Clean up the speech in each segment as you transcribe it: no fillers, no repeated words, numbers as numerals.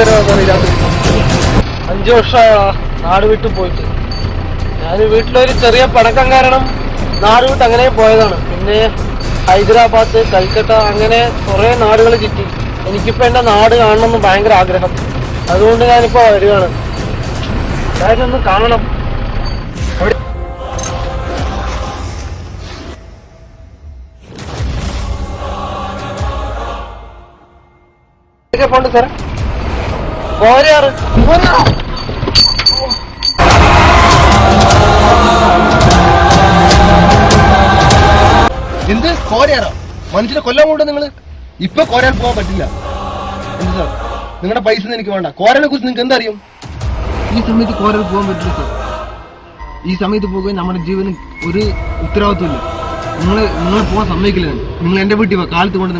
വരാൻ രാത്രി 5 വർഷമായോ നാട് വിട്ടു പോയിട്ട്. ഞാൻ വീട്ടിലൊരു ചെറിയ പടക്കം കാരണം നാട് വിട്ട് അങ്ങനെ പോയതാണ്. പിന്നെ ഹൈദരാബാദ്, കൽക്കട്ട, അങ്ങനെ കുറെ നാടുകൾ ചുറ്റി. എനിക്കിപ്പോ എന്റെ നാട് കാണണമെന്ന് ഭയങ്കര ആഗ്രഹം. അതുകൊണ്ട് ഞാനിപ്പോ വരികയാണ്. എല്ലാവരും ഒന്ന് കാണണം. പോണ്ട് സാറേ, പോരാറ് എന്ത് കോരയാറോ? മനുഷ്യനെ കൊല്ലാൻ കൊണ്ട് നിങ്ങൾ ഇപ്പൊ കോരാൻ പോകാൻ പറ്റില്ല. എന്ത് സാർ, നിങ്ങളുടെ പൈസ എനിക്ക് വേണ്ട. കോരനെ കുറിച്ച് നിങ്ങൾക്ക് എന്തറിയും? ഈ സമയത്ത് കോരൽ പോകാൻ പറ്റില്ല സാർ. ഈ സമയത്ത് പോകുക നമ്മുടെ ജീവന് ഒരു ഉത്തരവാദിത്വമില്ല. നിങ്ങൾ പോകാൻ സമ്മതിക്കില്ല. നിങ്ങൾ എന്റെ വീട്ടിൽ പോവാ, കാലത്ത് കൊണ്ട്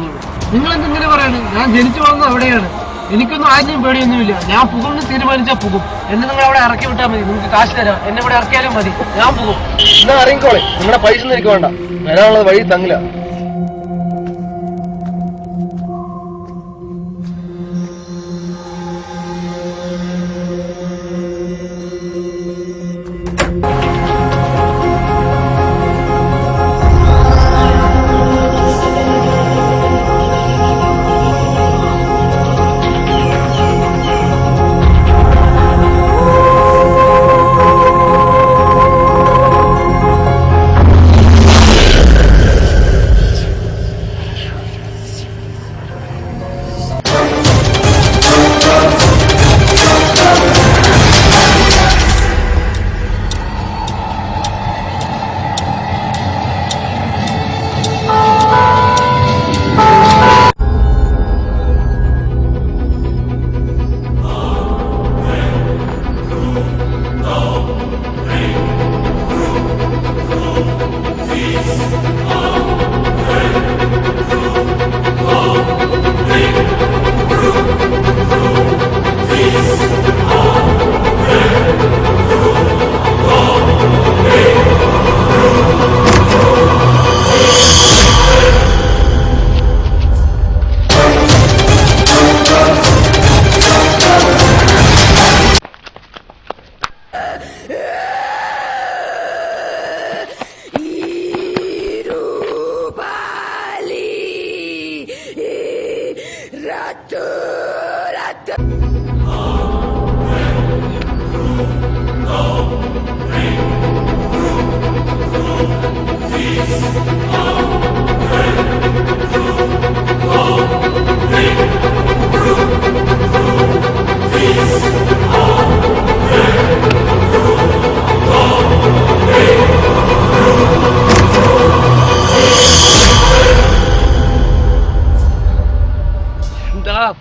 നിങ്ങൾ എന്തെങ്ങനെ പറയാണ്? ഞാൻ ജനിച്ചു പോകുന്നത് അവിടെയാണ്. എനിക്കൊന്നും ആരെയും പേടിയൊന്നുമില്ല. ഞാൻ പോകുമെന്ന് തീരുമാനിച്ചാൽ പോകും. എന്നെ നിങ്ങൾ അവിടെ ഇറക്കി വിട്ടാൽ മതി. നിങ്ങൾക്ക് കാശ് തരാം. എന്നെ ഇവിടെ ഇറക്കിയാലും മതി. ഞാൻ പോകും. എന്നാ അറിയിക്കോളെ, നിങ്ങളുടെ പൈസ ഒന്നും എനിക്ക് വേണ്ട. വരാനുള്ളത് വഴി തങ്ങില്ല.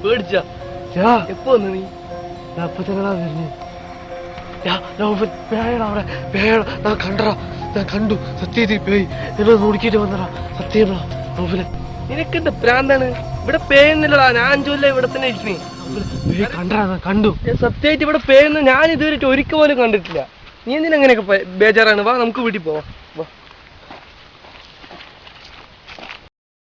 പേടിച്ചാ എപ്പോ വന്നു നീ? അപ്പൊ തന്നെടാ വരുന്നേ. അവിടെ കണ്ടടാ, ഞാൻ കണ്ടു. സത്യത്തിൽ പേയ് എന്നെ നോക്കിയിട്ട് വന്നടാ. സത്യം നോഫിലെ, നിനക്കെന്താ പ്രാന്താണ്? ഇവിടെ പേയുന്നില്ലടാ. ഞാൻ ചൊല്ല ഇവിടെ തന്നെ ഇരിക്കുന്നേ. കണ്ടടാ, കണ്ടു. സത്യമായിട്ട് ഇവിടെ പേയുന്ന ഞാൻ ഇതുവരെ ഒരിക്കൽ പോലും കണ്ടിട്ടില്ല. നീ എന്തിനെങ്ങനെയൊക്കെ ബേജാറാണ്? വാ, നമുക്ക് വീട്ടിൽ പോവാം. വാ.